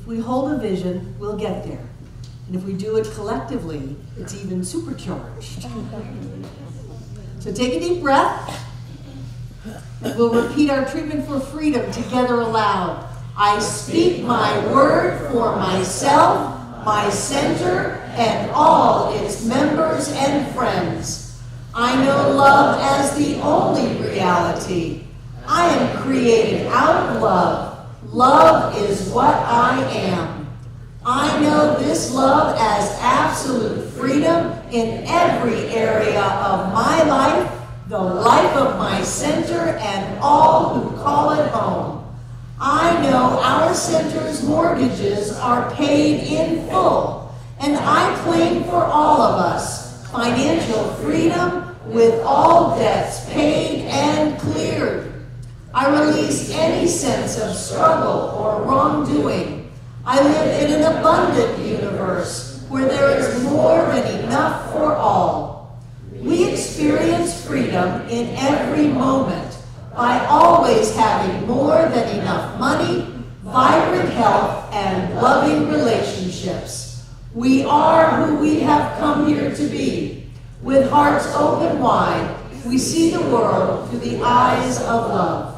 we hold a vision, we'll get there. And if we do it collectively, it's even supercharged. So take a deep breath, and we'll repeat our treatment for freedom together aloud. I speak my word for myself, my center, and all its members and friends. I know love as the only reality. I am created out of love. Love is what I am. I know this love as absolute freedom in every area of my life, the life of my center, and all who call it home. I know our center's mortgages are paid in full, and I claim for all of us financial freedom with all debts paid and cleared. I release any sense of struggle or wrongdoing. I live in an abundant universe where there is more than enough for all. We experience freedom in every moment by always having more than enough money, vibrant health, and loving relationships. We are who we have come here to be. With hearts open wide, we see the world through the eyes of love.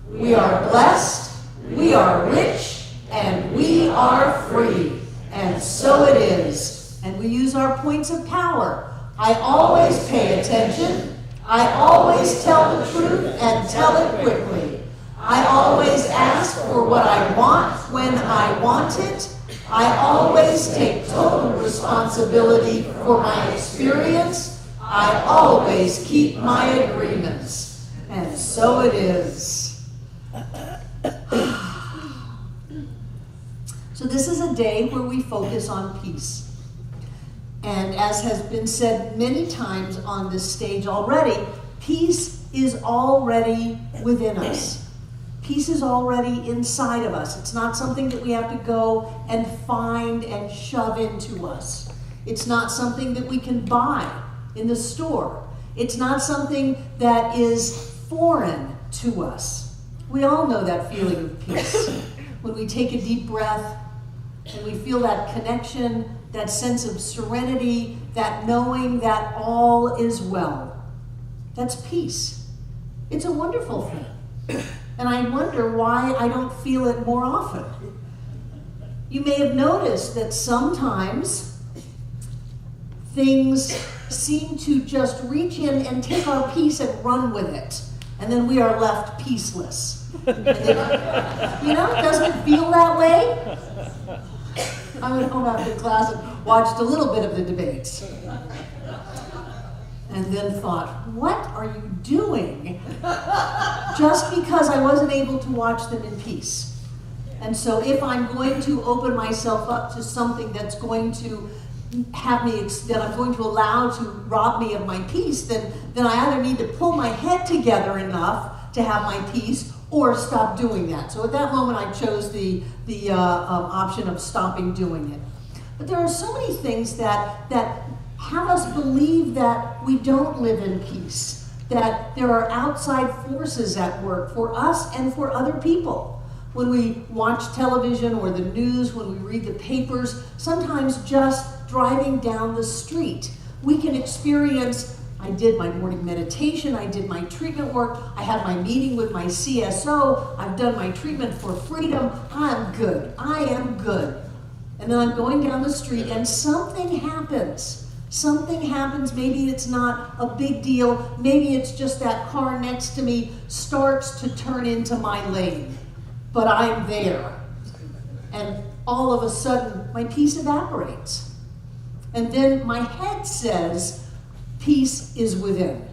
We are blessed, we are rich, and we are free. And so it is. And we use our points of power. I always pay attention. I always tell the truth and tell it quickly. I always ask for what I want when I want it. I always take total responsibility for my experience. I always keep my agreements. And so it is. So this is a day where we focus on peace. And as has been said many times on this stage already, peace is already within us. Peace is already inside of us. It's not something that we have to go and find and shove into us. It's not something that we can buy in the store. It's not something that is foreign to us. We all know that feeling of peace. When we take a deep breath and we feel that connection, that sense of serenity, that knowing that all is well. That's peace. It's a wonderful thing. And I wonder why I don't feel it more often. You may have noticed that sometimes things seem to just reach in and take our peace and run with it. And then we are left peaceless. Doesn't it feel that way? I went home after class and watched a little bit of the debates. And then thought, what are you doing? Just because I wasn't able to watch them in peace. And so if I'm going to open myself up to something that's going to have me, that I'm going to allow to rob me of my peace, then I either need to pull my head together enough to have my peace or stop doing that. So at that moment I chose the option of stopping doing it. But there are so many things that have us believe that we don't live in peace, that there are outside forces at work for us and for other people. When we watch television or the news, when we read the papers, sometimes just driving down the street, we can experience, I did my morning meditation, I did my treatment work, I had my meeting with my CSO, I've done my treatment for freedom, I'm good, I am good. And then I'm going down the street and something happens. Something happens, maybe it's not a big deal, maybe it's just that car next to me starts to turn into my lane, but I'm there. And all of a sudden, my peace evaporates. And then my head says, peace is within.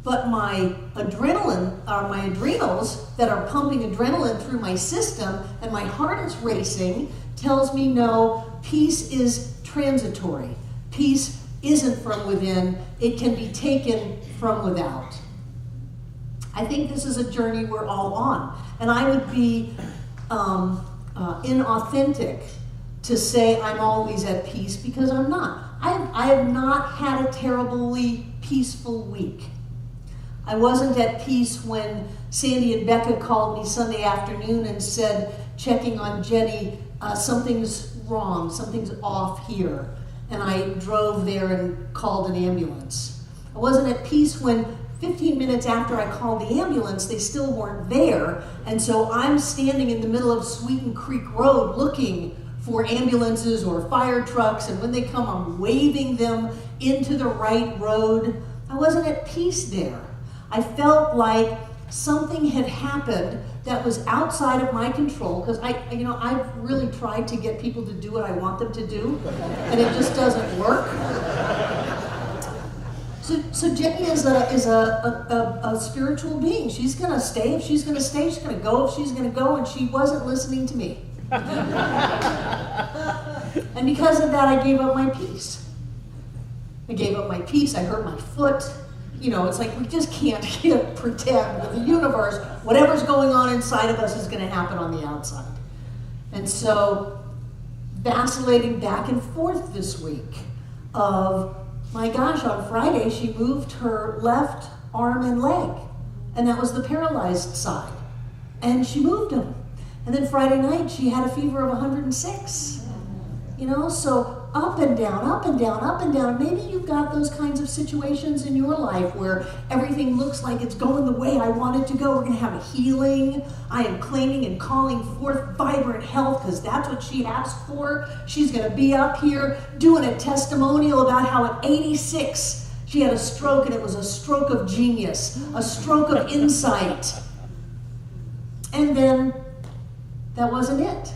But my adrenals that are pumping adrenaline through my system and my heart is racing tells me no, peace is transitory. Peace isn't from within, it can be taken from without. I think this is a journey we're all on. And I would be inauthentic to say I'm always at peace because I'm not. I have not had a terribly peaceful week. I wasn't at peace when Sandy and Becca called me Sunday afternoon and said, checking on Jenny, something's wrong, something's off here. And I drove there and called an ambulance. I wasn't at peace when 15 minutes after I called the ambulance, they still weren't there. And so I'm standing in the middle of Sweeten Creek Road looking for ambulances or fire trucks. And when they come, I'm waving them into the right road. I wasn't at peace there. I felt like something had happened that was outside of my control, because I've really tried to get people to do what I want them to do, and it just doesn't work. So Jenny is a spiritual being. She's going to stay if she's going to stay. She's going to go if she's going to go, and she wasn't listening to me. And because of that, I gave up my peace. I hurt my foot. It's like we just can't pretend with the universe, whatever's going on inside of us is going to happen on the outside. And so, vacillating back and forth this week of, my gosh, on Friday she moved her left arm and leg, and that was the paralyzed side. And she moved them. And then Friday night she had a fever of 106. So up and down, up and down, up and down. Maybe you've got those kinds of situations in your life where everything looks like it's going the way I want it to go. We're going to have a healing. I am claiming and calling forth vibrant health because that's what she asked for. She's going to be up here doing a testimonial about how at 86 she had a stroke, and it was a stroke of genius, a stroke of insight. And then that wasn't it,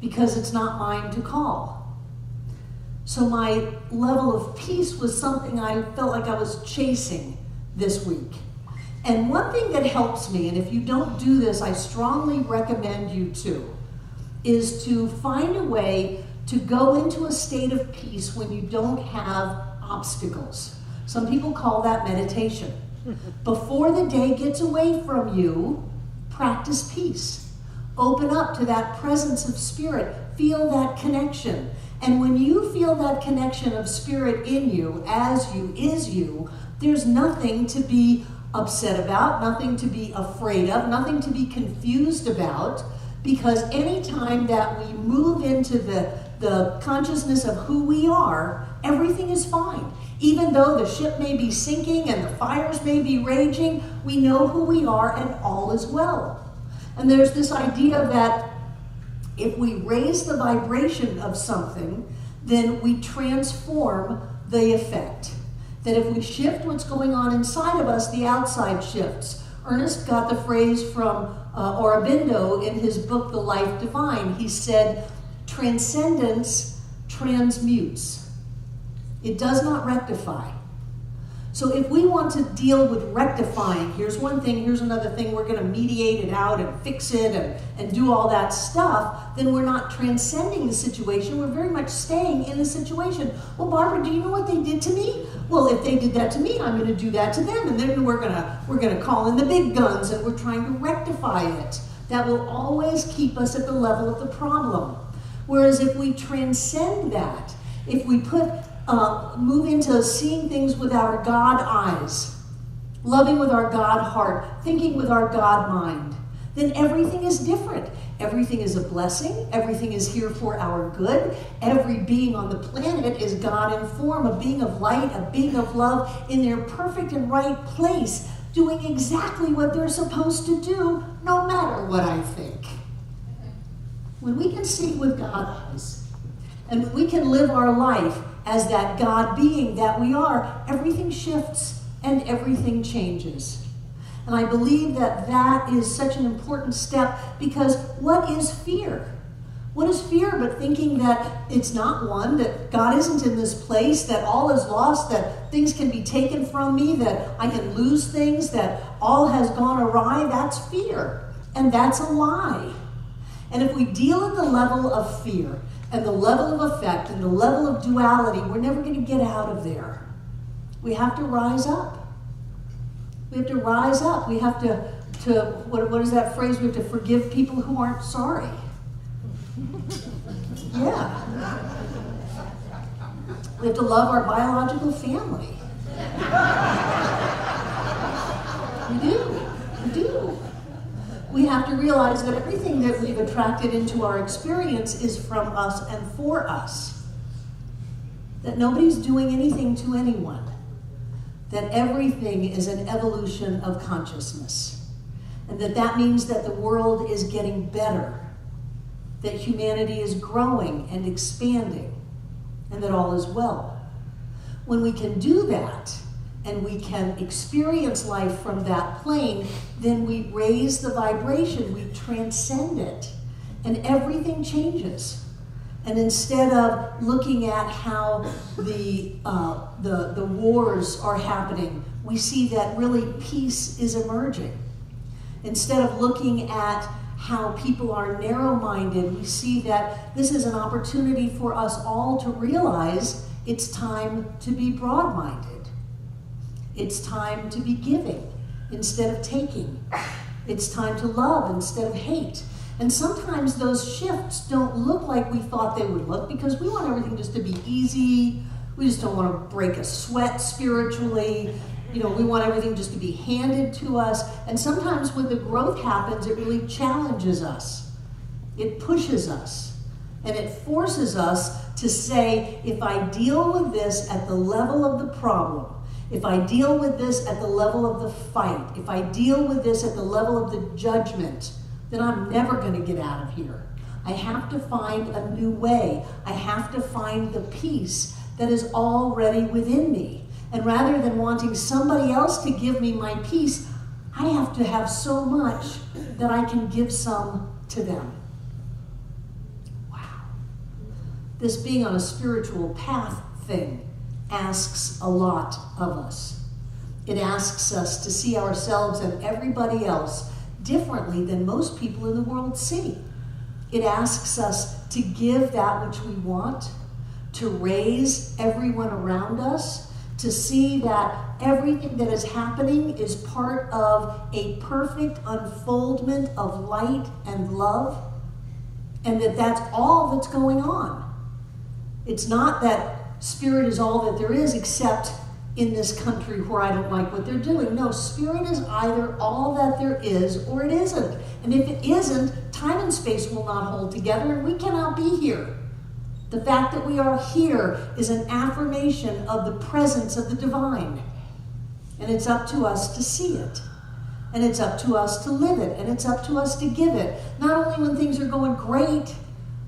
because it's not mine to call. So my level of peace was something I felt like I was chasing this week. And one thing that helps me, and if you don't do this, I strongly recommend you to, is to find a way to go into a state of peace when you don't have obstacles. Some people call that meditation. Before the day gets away from you, practice peace. Open up to that presence of spirit. Feel that connection. And when you feel that connection of spirit in you, as you, is you, there's nothing to be upset about, nothing to be afraid of, nothing to be confused about, because anytime that we move into the consciousness of who we are, everything is fine. Even though the ship may be sinking and the fires may be raging, we know who we are and all is well. And there's this idea that if we raise the vibration of something, then we transform the effect. That if we shift what's going on inside of us, the outside shifts. Ernest got the phrase from Aurobindo in his book, The Life Divine. He said, transcendence transmutes. It does not rectify. So if we want to deal with rectifying, here's one thing, here's another thing, we're going to mediate it out and fix it and do all that stuff, then we're not transcending the situation. We're very much staying in the situation. Well, Barbara, do you know what they did to me? Well, if they did that to me, I'm going to do that to them. And then we're going to call in the big guns and we're trying to rectify it. That will always keep us at the level of the problem. Whereas if we transcend that, if we move into seeing things with our God eyes, loving with our God heart, thinking with our God mind, then everything is different. Everything is a blessing. Everything is here for our good. Every being on the planet is God in form, a being of light, a being of love, in their perfect and right place, doing exactly what they're supposed to do, no matter what I think. When we can see with God eyes, and when we can live our life as that God being that we are, everything shifts and everything changes. And I believe that that is such an important step, because what is fear? What is fear but thinking that it's not one, that God isn't in this place, that all is lost, that things can be taken from me, that I can lose things, that all has gone awry? That's fear. And that's a lie. And if we deal at the level of fear, and the level of effect, and the level of duality, we're never going to get out of there. We have to rise up. We have to rise up. We have to what is that phrase? We have to forgive people who aren't sorry. Yeah. We have to love our biological family. We do. we have to realize that everything that we've attracted into our experience is from us and for us. That nobody's doing anything to anyone. That everything is an evolution of consciousness. And that means that the world is getting better. That humanity is growing and expanding. And that all is well. When we can do that, and we can experience life from that plane, then we raise the vibration, we transcend it, and everything changes. And instead of looking at how the wars are happening, we see that really peace is emerging. Instead of looking at how people are narrow-minded, we see that this is an opportunity for us all to realize it's time to be broad-minded. It's time to be giving instead of taking. It's time to love instead of hate. And sometimes those shifts don't look like we thought they would look because we want everything just to be easy. We just don't want to break a sweat spiritually. We want everything just to be handed to us. And sometimes when the growth happens, it really challenges us. It pushes us. And it forces us to say, if I deal with this at the level of the problem, if I deal with this at the level of the fight, if I deal with this at the level of the judgment, then I'm never going to get out of here. I have to find a new way. I have to find the peace that is already within me. And rather than wanting somebody else to give me my peace, I have to have so much that I can give some to them. Wow. This being on a spiritual path thing asks a lot of us. It asks us to see ourselves and everybody else differently than most people in the world see. It asks us to give that which we want, to raise everyone around us, to see that everything that is happening is part of a perfect unfoldment of light and love, and that that's all that's going on. It's not that Spirit is all that there is, except in this country where I don't like what they're doing. No, Spirit is either all that there is or it isn't. And if it isn't, time and space will not hold together and we cannot be here. The fact that we are here is an affirmation of the presence of the divine. And it's up to us to see it. And it's up to us to live it. And it's up to us to give it. Not only when things are going great,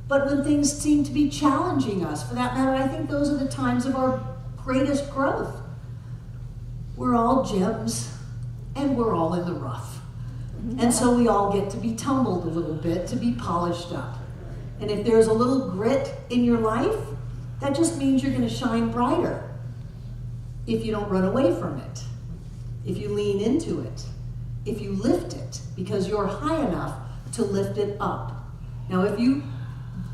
but when things seem to be challenging us. For that matter, I think those are the times of our greatest growth. We're all gems, and we're all in the rough. And so we all get to be tumbled a little bit, to be polished up. And if there's a little grit in your life, that just means you're going to shine brighter. If you don't run away from it, if you lean into it, if you lift it, because you're high enough to lift it up. Now, if you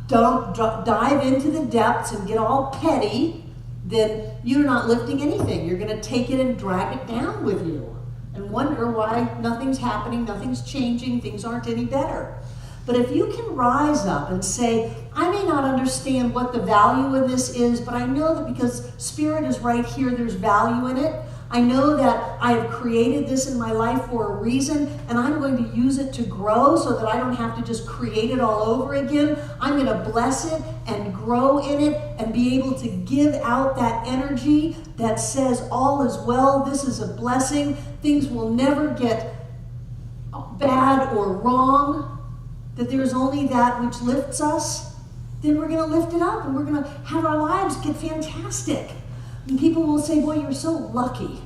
don't dive into the depths and get all petty, then you're not lifting anything. You're going to take it and drag it down with you and wonder why nothing's happening, nothing's changing, things aren't any better. But if you can rise up and say, I may not understand what the value in this is, but I know that because Spirit is right here, there's value in it. I know that I have created this in my life for a reason, and I'm going to use it to grow so that I don't have to just create it all over again. I'm going to bless it and grow in it and be able to give out that energy that says all is well, this is a blessing, things will never get bad or wrong, that there's only that which lifts us. Then we're going to lift it up and we're going to have our lives get fantastic. And people will say, boy, you're so lucky.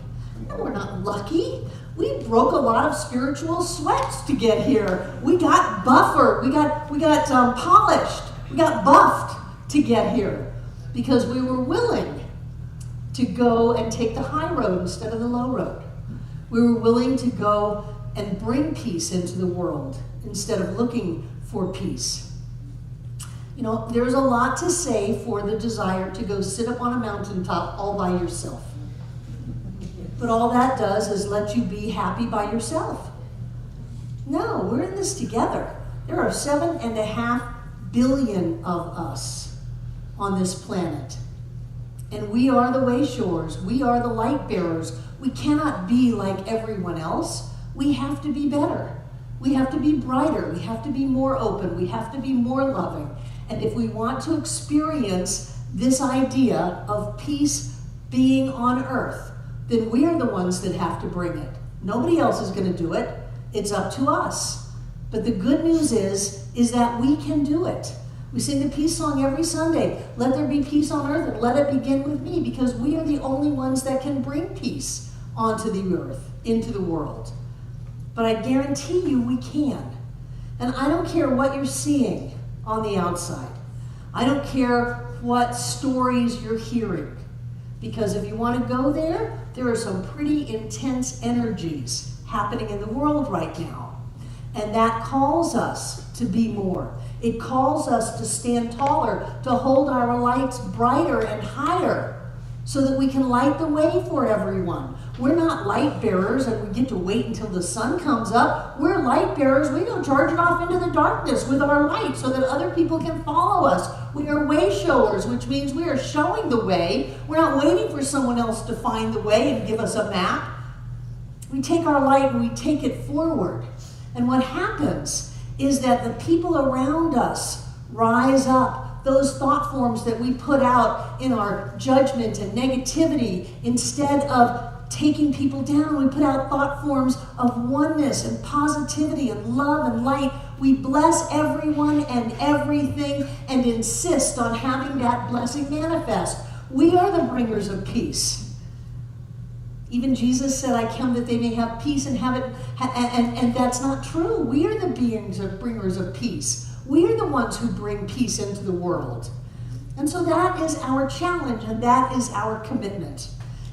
No, we're not lucky. We broke a lot of spiritual sweats to get here. We got buffered. We got polished. We got buffed to get here because we were willing to go and take the high road instead of the low road. We were willing to go and bring peace into the world instead of looking for peace. You know, there's a lot to say for the desire to go sit up on a mountaintop all by yourself. But all that does is let you be happy by yourself. No, we're in this together. There are 7.5 billion of us on this planet. And we are the wayshores. We are the light bearers. We cannot be like everyone else. We have to be better. We have to be brighter. We have to be more open. We have to be more loving. And if we want to experience this idea of peace being on earth, then we are the ones that have to bring it. Nobody else is going to do it. It's up to us. But the good news is that we can do it. We sing the peace song every Sunday. Let there be peace on earth and let it begin with me, because we are the only ones that can bring peace onto the earth, into the world. But I guarantee you we can. And I don't care what you're seeing on the outside. I don't care what stories you're hearing. Because if you want to go there, there are some pretty intense energies happening in the world right now. And that calls us to be more. It calls us to stand taller, to hold our lights brighter and higher, so that we can light the way for everyone. We're not light bearers and we get to wait until the sun comes up. We're light bearers. We go charge it off into the darkness with our light so that other people can follow us. We are way showers, which means we are showing the way. We're not waiting for someone else to find the way and give us a map. We take our light and we take it forward. And what happens is that the people around us rise up. Those thought forms that we put out in our judgment and negativity, instead of taking people down, we put out thought forms of oneness and positivity and love and light. We bless everyone and everything and insist on having that blessing manifest. We are the bringers of peace. Even Jesus said, I come that they may have peace and have it, and that's not true. We are the bringers of peace. We are the ones who bring peace into the world. And so that is our challenge, and that is our commitment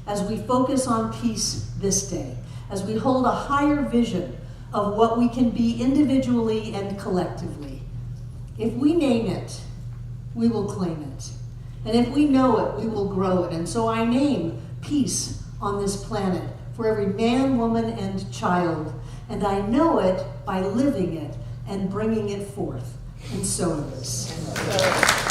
as we focus on peace this day, as we hold a higher vision of what we can be individually and collectively. If we name it, we will claim it. And if we know it, we will grow it. And so I name peace on this planet for every man, woman, and child. And I know it by living it and bringing it forth. And so it is.